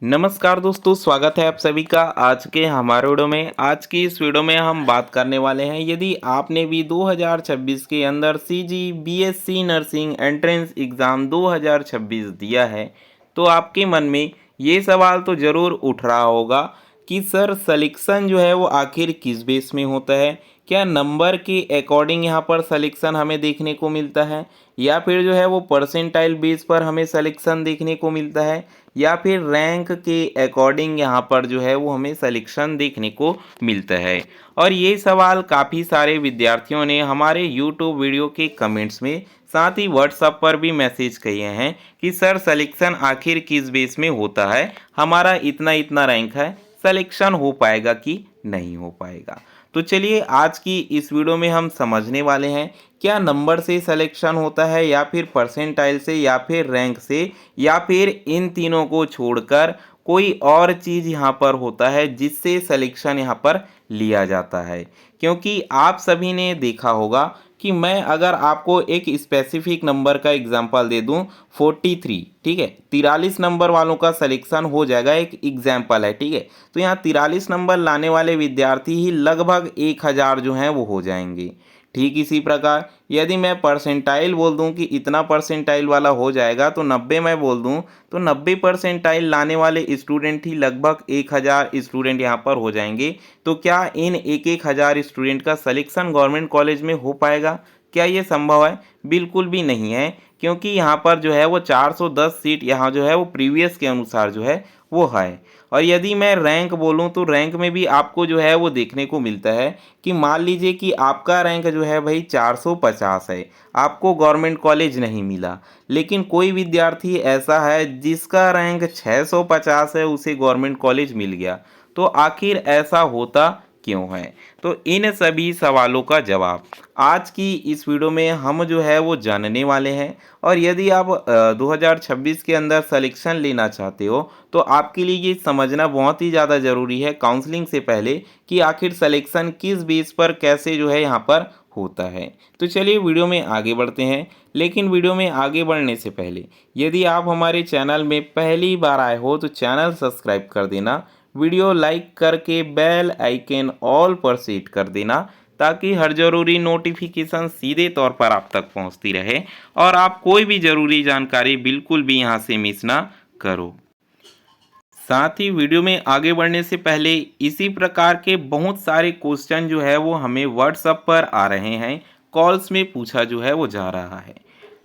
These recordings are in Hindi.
नमस्कार दोस्तों, स्वागत है आप सभी का आज के हमारे वीडियो में। आज की इस वीडियो में हम बात करने वाले हैं, यदि आपने भी 2026 के अंदर CG BSc nursing entrance exam 2026 दिया है, तो आपके मन में ये सवाल तो ज़रूर उठ रहा होगा कि सर सिलेक्शन जो है वो आखिर किस बेस में होता है। क्या नंबर के अकॉर्डिंग यहाँ पर सिलेक्शन हमें देखने को मिलता है, या फिर जो है वो परसेंटाइल बेस पर हमें सिलेक्शन देखने को मिलता है, या फिर रैंक के अकॉर्डिंग यहाँ पर जो है वो हमें सिलेक्शन देखने को मिलता है। और ये सवाल काफ़ी सारे विद्यार्थियों ने हमारे यूट्यूब वीडियो के कमेंट्स में, साथ ही व्हाट्सएप पर भी मैसेज किए हैं कि सर सिलेक्शन आखिर किस बेस में होता है, हमारा इतना इतना रैंक है, सिलेक्शन हो पाएगा कि नहीं हो पाएगा। तो चलिए आज की इस वीडियो में हम समझने वाले हैं, क्या नंबर से सिलेक्शन होता है, या फिर परसेंटाइल से, या फिर रैंक से, या फिर इन तीनों को छोड़कर कोई और चीज़ यहाँ पर होता है जिससे सिलेक्शन यहाँ पर लिया जाता है। क्योंकि आप सभी ने देखा होगा कि मैं अगर आपको एक स्पेसिफिक नंबर का एग्जांपल दे दूं 43, ठीक है, 43 नंबर वालों का सिलेक्शन हो जाएगा, एक एग्जांपल है, ठीक है। तो यहाँ 43 नंबर लाने वाले विद्यार्थी ही लगभग 1000 जो हैं वो हो जाएंगे। ठीक इसी प्रकार यदि मैं परसेंटाइल बोल दूं कि इतना परसेंटाइल वाला हो जाएगा, तो 90 मैं बोल दूं तो 90 परसेंटाइल लाने वाले स्टूडेंट ही लगभग 1000 स्टूडेंट यहाँ पर हो जाएंगे। तो क्या इन एक एक हज़ार स्टूडेंट का सिलेक्शन गवर्नमेंट कॉलेज में हो पाएगा? क्या ये संभव है? बिल्कुल भी नहीं है, क्योंकि यहाँ पर जो है वो 410 सीट यहाँ जो है वो प्रीवियस के अनुसार जो है वो है। और यदि मैं रैंक बोलूँ तो रैंक में भी आपको जो है वो देखने को मिलता है कि मान लीजिए कि आपका रैंक जो है भाई 450 है, आपको गवर्नमेंट कॉलेज नहीं मिला, लेकिन कोई विद्यार्थी ऐसा है जिसका रैंक 650 है, उसे गवर्नमेंट कॉलेज मिल गया। तो आखिर ऐसा होता क्यों है? तो इन सभी सवालों का जवाब आज की इस वीडियो में हम जो है वो जानने वाले हैं। और यदि आप 2026 के अंदर सिलेक्शन लेना चाहते हो, तो आपके लिए ये समझना बहुत ही ज़्यादा ज़रूरी है काउंसलिंग से पहले कि आखिर सिलेक्शन किस बेस पर कैसे जो है यहाँ पर होता है। तो चलिए वीडियो में आगे बढ़ते हैं। लेकिन वीडियो में आगे बढ़ने से पहले यदि आप हमारे चैनल में पहली बार आए हो तो चैनल सब्सक्राइब कर देना, वीडियो लाइक करके बेल आइकन ऑल पर सेट कर देना, ताकि हर ज़रूरी नोटिफिकेशन सीधे तौर पर आप तक पहुंचती रहे और आप कोई भी ज़रूरी जानकारी बिल्कुल भी यहां से मिस ना करो। साथ ही वीडियो में आगे बढ़ने से पहले इसी प्रकार के बहुत सारे क्वेश्चन जो है वो हमें व्हाट्सएप पर आ रहे हैं, कॉल्स में पूछा जो है वो जा रहा है।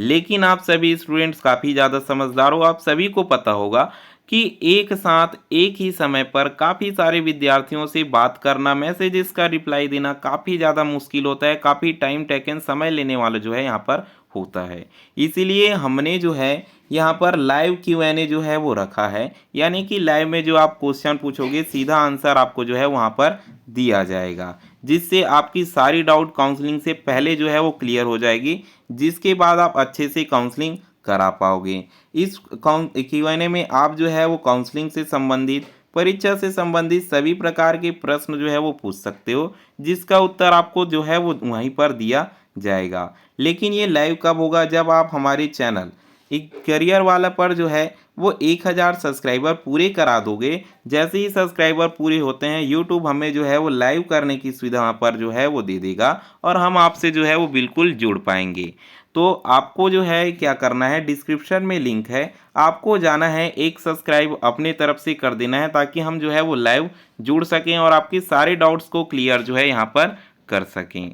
लेकिन आप सभी स्टूडेंट्स काफ़ी ज़्यादा समझदार हो, आप सभी को पता होगा कि एक साथ एक ही समय पर काफ़ी सारे विद्यार्थियों से बात करना, मैसेजेस का रिप्लाई देना काफ़ी ज़्यादा मुश्किल होता है, काफ़ी टाइम टेकन, समय लेने वाला जो है यहाँ पर होता है। इसीलिए हमने जो है यहाँ पर लाइव Q&A जो है वो रखा है, यानी कि लाइव में जो आप क्वेश्चन पूछोगे सीधा आंसर आपको जो है वहाँ पर दिया जाएगा, जिससे आपकी सारी डाउट काउंसलिंग से पहले जो है वो क्लियर हो जाएगी, जिसके बाद आप अच्छे से काउंसलिंग करा पाओगे। इस Q&A में आप जो है वो काउंसलिंग से संबंधित, परीक्षा से संबंधित सभी प्रकार के प्रश्न जो है वो पूछ सकते हो, जिसका उत्तर आपको जो है वो वहीं पर दिया जाएगा। लेकिन ये लाइव कब होगा? जब आप हमारे चैनल एक करियर वाला पर जो है वो 1000 सब्सक्राइबर पूरे करा दोगे। जैसे ही सब्सक्राइबर पूरे होते हैं, यूट्यूब हमें जो है वो लाइव करने की सुविधा वहाँ पर जो है वो दे देगा, और हम आपसे जो है वो बिल्कुल जुड़ पाएंगे। तो आपको जो है क्या करना है, डिस्क्रिप्शन में लिंक है, आपको जाना है, एक सब्सक्राइब अपने तरफ से कर देना है, ताकि हम जो है वो लाइव जुड़ सकें और आपके सारे डाउट्स को क्लियर जो है यहाँ पर कर सकें।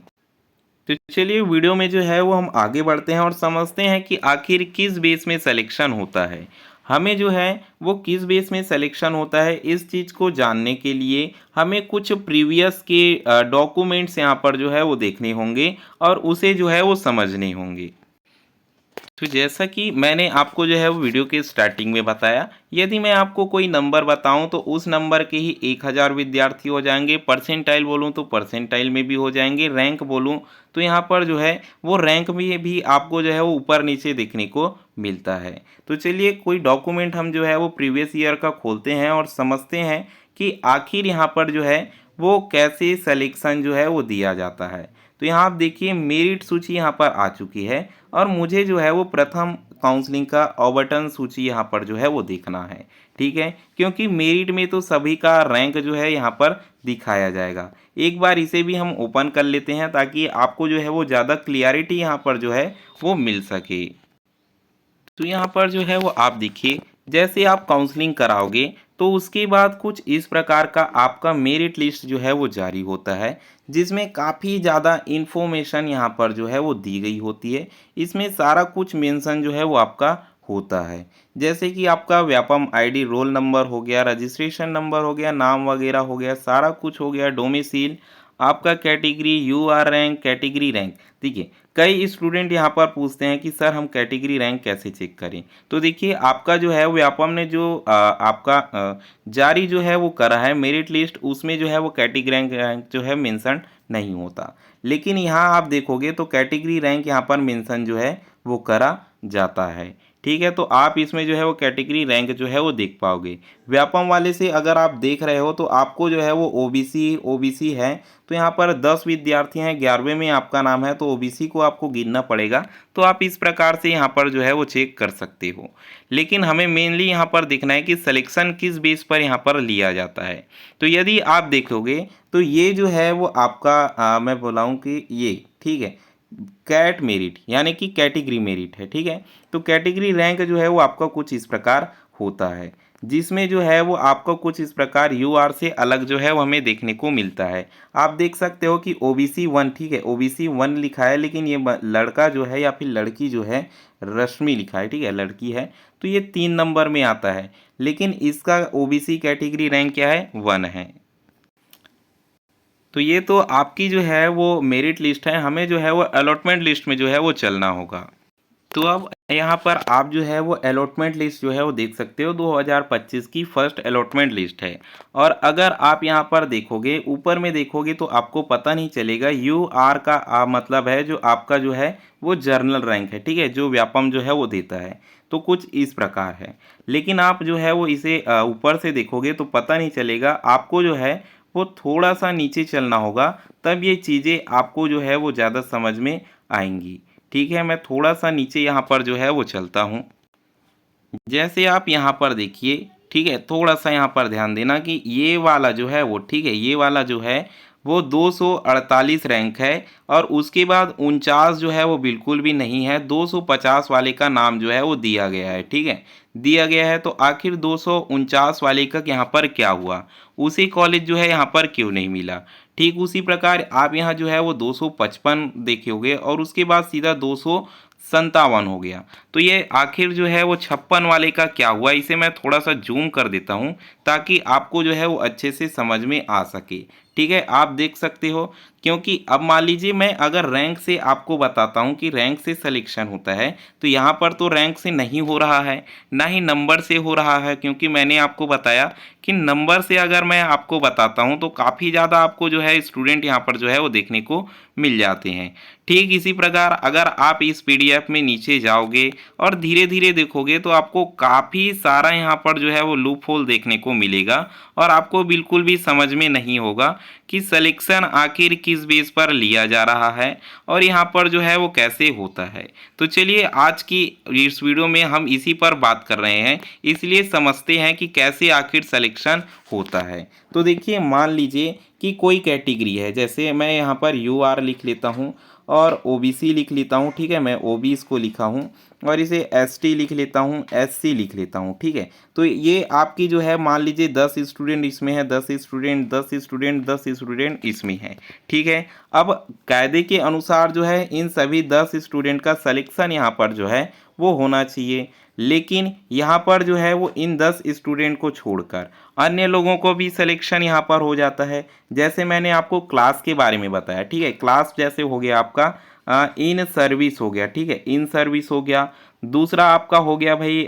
तो चलिए वीडियो में जो है वो हम आगे बढ़ते हैं और समझते हैं कि आखिर किस बेस में सिलेक्शन होता है। हमें जो है वो किस बेस में सिलेक्शन होता है, इस चीज़ को जानने के लिए हमें कुछ प्रीवियस के डॉक्यूमेंट्स यहाँ पर जो है वो देखने होंगे और उसे जो है वो समझने होंगे। तो जैसा कि मैंने आपको जो है वो वीडियो के स्टार्टिंग में बताया, यदि मैं आपको कोई नंबर बताऊं तो उस नंबर के ही 1000 विद्यार्थी हो जाएंगे। परसेंटाइल बोलूं तो परसेंटाइल में भी हो जाएंगे। रैंक बोलूं तो यहाँ पर जो है वो रैंक में भी आपको जो है वो ऊपर नीचे देखने को मिलता है। तो चलिए कोई डॉक्यूमेंट हम जो है वो प्रीवियस ईयर का खोलते हैं और समझते हैं कि आखिर यहाँ पर जो है वो कैसे सिलेक्शन जो है वो दिया जाता है। तो यहाँ आप देखिए मेरिट सूची यहाँ पर आ चुकी है, और मुझे जो है वो प्रथम काउंसलिंग का आवंटन सूची यहाँ पर जो है वो देखना है, ठीक है, क्योंकि मेरिट में तो सभी का रैंक जो है यहाँ पर दिखाया जाएगा। एक बार इसे भी हम ओपन कर लेते हैं ताकि आपको जो है वो ज़्यादा क्लियरिटी यहाँ पर जो है वो मिल सके। तो यहाँ पर जो है वो आप देखिए, जैसे आप काउंसलिंग कराओगे तो उसके बाद कुछ इस प्रकार का आपका मेरिट लिस्ट जो है वो जारी होता है, जिसमें काफ़ी ज़्यादा इन्फॉर्मेशन यहाँ पर जो है वो दी गई होती है। इसमें सारा कुछ मेंशन जो है वो आपका होता है, जैसे कि आपका व्यापम आईडी, रोल नंबर हो गया, रजिस्ट्रेशन नंबर हो गया, नाम वगैरह हो गया, सारा कुछ हो गया, डोमिसाइल, आपका category, UR rank, category rank. देखिए, कई स्टूडेंट यहाँ पर पूछते हैं कि सर हम कैटेगरी रैंक कैसे चेक करें। तो देखिए, आपका जो है व्यापम ने जो आपका जारी जो है वो करा है मेरिट लिस्ट, उसमें जो है वो कैटेगरी रैंक जो है मेंशन नहीं होता, लेकिन यहाँ आप देखोगे तो कैटेगरी रैंक यहाँ पर मेंशन जो है वो करा जाता है, ठीक है। तो आप इसमें जो है वो कैटेगरी रैंक जो है वो देख पाओगे। व्यापम वाले से अगर आप देख रहे हो तो आपको जो है वो ओबीसी है, तो यहाँ पर 10 विद्यार्थी हैं, 11वें में आपका नाम है, तो ओबीसी को आपको गिनना पड़ेगा। तो आप इस प्रकार से यहाँ पर जो है वो चेक कर सकते हो, लेकिन हमें मेनली यहाँ पर देखना है कि सिलेक्शन किस बेस पर यहाँ पर लिया जाता है। तो यदि आप देखोगे तो ये जो है वो आपका मैं बोलाऊँ कि ये, ठीक है, कैट मेरिट यानी कि कैटेगरी मेरिट है, ठीक है। तो कैटेगरी रैंक जो है वो आपका कुछ इस प्रकार होता है, जिसमें जो है वो आपको कुछ इस प्रकार यूआर से अलग जो है वो हमें देखने को मिलता है। आप देख सकते हो कि ओबीसी 1, ठीक है, ओबीसी 1 लिखा है, लेकिन ये लड़का जो है या फिर लड़की जो है रश्मि लिखा है, ठीक है, लड़की है, तो ये 3 नंबर में आता है, लेकिन इसका ओबीसी कैटेगरी रैंक क्या है, 1 है। तो ये तो आपकी जो है वो मेरिट लिस्ट है, हमें जो है वो अलॉटमेंट लिस्ट में जो है वो चलना होगा। तो अब यहाँ पर आप जो है वो अलॉटमेंट लिस्ट जो है वो देख सकते हो, 2025 की फर्स्ट अलॉटमेंट लिस्ट है। और अगर आप यहाँ पर देखोगे, ऊपर में देखोगे तो आपको पता नहीं चलेगा। यू आर का मतलब है जो आपका जो है वो जर्नल रैंक है, ठीक है, जो व्यापम जो है वो देता है। तो कुछ इस प्रकार है, लेकिन आप जो है वो इसे ऊपर से देखोगे तो पता नहीं चलेगा। आपको जो है वो थोड़ा सा नीचे चलना होगा, तब ये चीज़ें आपको जो है वो ज़्यादा समझ में आएंगी, ठीक है। मैं थोड़ा सा नीचे यहाँ पर जो है वो चलता हूँ। जैसे आप यहाँ पर देखिए, ठीक है, थोड़ा सा यहाँ पर ध्यान देना कि ये वाला जो है वो, ठीक है, ये वाला जो है वो 248 रैंक है, और उसके बाद 49 जो है वो बिल्कुल भी नहीं है। 250 वाले का नाम जो है वो दिया गया है, ठीक है, दिया गया है। तो आखिर 249 वाले का यहाँ पर क्या हुआ, उसी कॉलेज जो है यहाँ पर क्यों नहीं मिला। ठीक उसी प्रकार आप यहाँ जो है वो 255 देखोगे, और उसके बाद सीधा 257 हो गया। तो ये आखिर जो है वो 56 वाले का क्या हुआ, इसे मैं थोड़ा सा जूम कर देता हूँ ताकि आपको जो है वो अच्छे से समझ में आ सके, ठीक है। आप देख सकते हो, क्योंकि अब मान लीजिए मैं अगर रैंक से आपको बताता हूँ कि रैंक से सिलेक्शन होता है, तो यहाँ पर तो रैंक से नहीं हो रहा है, ना ही नंबर से हो रहा है, क्योंकि मैंने आपको बताया कि नंबर से अगर मैं आपको बताता हूँ तो काफ़ी ज़्यादा आपको जो है स्टूडेंट यहाँ पर जो है वो देखने को मिल जाते हैं। ठीक इसी प्रकार अगर आप इस पीडीएफ में नीचे जाओगे और धीरे धीरे देखोगे तो आपको काफ़ी सारा यहाँ पर जो है वो लूप होल देखने को मिलेगा, और आपको बिल्कुल भी समझ में नहीं होगा कि सिलेक्शन आखिर किस बेस पर लिया जा रहा है और यहाँ पर जो है वो कैसे होता है। तो चलिए आज की इस वीडियो में हम इसी पर बात कर रहे हैं, इसलिए समझते हैं कि कैसे आखिर सिलेक्शन होता है। तो देखिए, मान लीजिए कि कोई कैटेगरी है, जैसे मैं यहाँ पर यू आर लिख लेता हूँ और ओबीसी लिख लेता हूँ, ठीक है, मैं ओबी इसको लिखा हूँ, और इसे एसटी लिख लेता हूँ, एससी लिख लेता हूँ, ठीक है। तो ये आपकी जो है मान लीजिए 10 स्टूडेंट इसमें है, 10 स्टूडेंट 10 स्टूडेंट 10 स्टूडेंट इसमें है, ठीक है। अब कायदे के अनुसार जो है इन सभी 10 स्टूडेंट का सिलेक्शन यहाँ पर जो है वो होना चाहिए, लेकिन यहाँ पर जो है वो इन 10 स्टूडेंट को छोड़कर अन्य लोगों को भी सिलेक्शन यहाँ पर हो जाता है। जैसे मैंने आपको क्लास के बारे में बताया, ठीक है, क्लास जैसे हो गया आपका इन सर्विस हो गया, ठीक है, इन सर्विस हो गया। दूसरा आपका हो गया भाई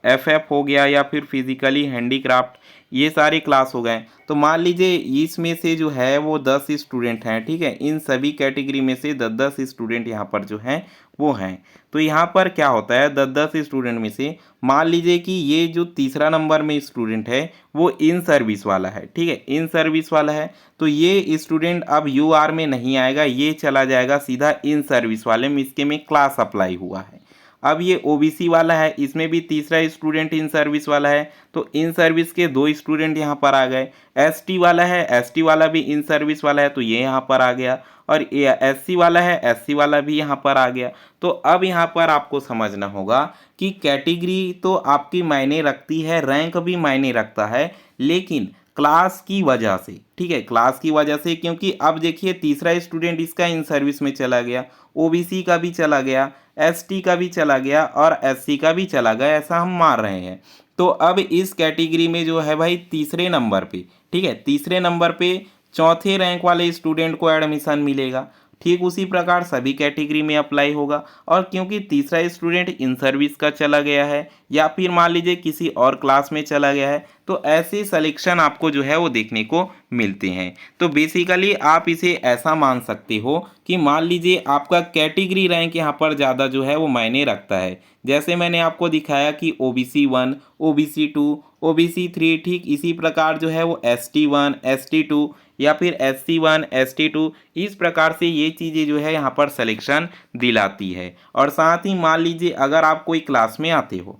एफएफ हो गया, या फिर फिजिकली हैंडीक्राफ्ट, ये सारे क्लास हो गए। तो मान लीजिए इसमें से जो है वो 10 स्टूडेंट हैं, ठीक है, इन सभी कैटेगरी में से 10-10 स्टूडेंट यहाँ पर जो हैं वो हैं। तो यहाँ पर क्या होता है, 10-10 स्टूडेंट में से मान लीजिए कि ये जो तीसरा नंबर में स्टूडेंट है वो इन सर्विस वाला है, ठीक है, इन सर्विस वाला है। तो ये स्टूडेंट अब यू आर में नहीं आएगा, ये चला जाएगा सीधा इन सर्विस वाले में, इसके में क्लास अप्लाई हुआ है। अब ये ओबीसी वाला है, इसमें भी तीसरा स्टूडेंट इन सर्विस वाला है, तो इन सर्विस के 2 स्टूडेंट यहाँ पर आ गए। एसटी वाला है, एसटी वाला भी इन सर्विस वाला है, तो ये यहाँ पर आ गया। और एससी वाला है, एससी वाला भी यहाँ पर आ गया। तो अब यहाँ पर आपको समझना होगा कि कैटेगरी तो आपकी मायने रखती है, रैंक भी मायने रखता है, लेकिन क्लास की वजह से, ठीक है, क्लास की वजह से, क्योंकि अब देखिए तीसरा स्टूडेंट इसका इन सर्विस में चला गया, ओबीसी का भी चला गया, एसटी का भी चला गया और एससी का भी चला गया, ऐसा हम मान रहे हैं। तो अब इस कैटेगरी में जो है भाई तीसरे नंबर पे, ठीक है, तीसरे नंबर पे चौथे रैंक वाले स्टूडेंट को एडमिशन मिलेगा। ठीक उसी प्रकार सभी कैटेगरी में अप्लाई होगा। और क्योंकि तीसरा स्टूडेंट इन सर्विस का चला गया है या फिर मान लीजिए किसी और क्लास में चला गया है, तो ऐसे सिलेक्शन आपको जो है वो देखने को मिलते हैं। तो बेसिकली आप इसे ऐसा मान सकते हो कि मान लीजिए आपका कैटेगरी रैंक यहाँ पर ज़्यादा जो है वो मायने रखता है। जैसे मैंने आपको दिखाया कि ओबीसी 1, ओबीसी 2, ओबीसी 3, ठीक इसी प्रकार जो है वो एसटी 1, एसटी 2 या फिर एससी 1, एसटी 2, इस प्रकार से ये चीज़ें जो है यहाँ पर सिलेक्शन दिलाती है। और साथ ही मान लीजिए अगर आप कोई क्लास में आते हो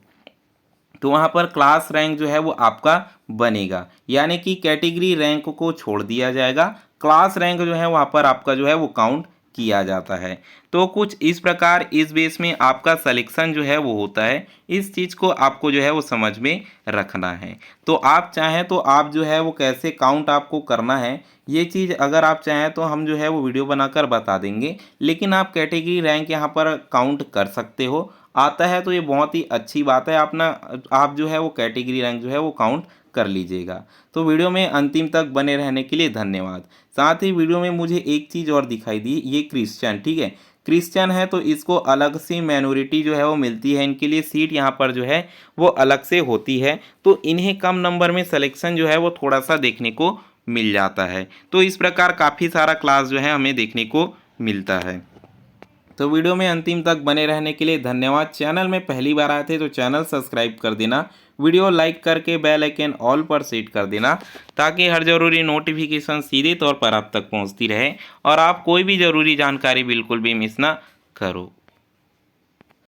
तो वहाँ पर क्लास रैंक जो है वो आपका बनेगा, यानी कि कैटेगरी रैंक को छोड़ दिया जाएगा, क्लास रैंक जो है वहाँ पर आपका जो है वो काउंट किया जाता है। तो कुछ इस प्रकार इस बेस में आपका सिलेक्शन जो है वो होता है। इस चीज़ को आपको जो है वो समझ में रखना है। तो आप चाहें तो आप जो है वो कैसे काउंट आपको करना है, ये चीज़ अगर आप चाहें तो हम जो है वो वीडियो बनाकर बता देंगे, लेकिन आप कैटेगरी रैंक यहाँ पर काउंट कर सकते हो। आता है तो ये बहुत ही अच्छी बात है, आप जो है वो कैटेगरी रैंक जो है वो काउंट कर लीजिएगा। तो वीडियो में अंतिम तक बने रहने के लिए धन्यवाद। साथ ही वीडियो में मुझे एक चीज़ और दिखाई दी, ये क्रिश्चियन, ठीक है, क्रिश्चियन है तो इसको अलग से माइनॉरिटी जो है वो मिलती है, इनके लिए सीट यहाँ पर जो है वो अलग से होती है, तो इन्हें कम नंबर में सिलेक्शन जो है वो थोड़ा सा देखने को मिल जाता है। तो इस प्रकार काफ़ी सारा क्लास जो है हमें देखने को मिलता है। तो वीडियो में अंतिम तक बने रहने के लिए धन्यवाद। चैनल में पहली बार आए थे तो चैनल सब्सक्राइब कर देना, वीडियो लाइक करके बेल आइकन ऑल पर सेट कर देना, ताकि हर ज़रूरी नोटिफिकेशन सीधे तौर पर आप तक पहुंचती रहे और आप कोई भी ज़रूरी जानकारी बिल्कुल भी मिस ना करो।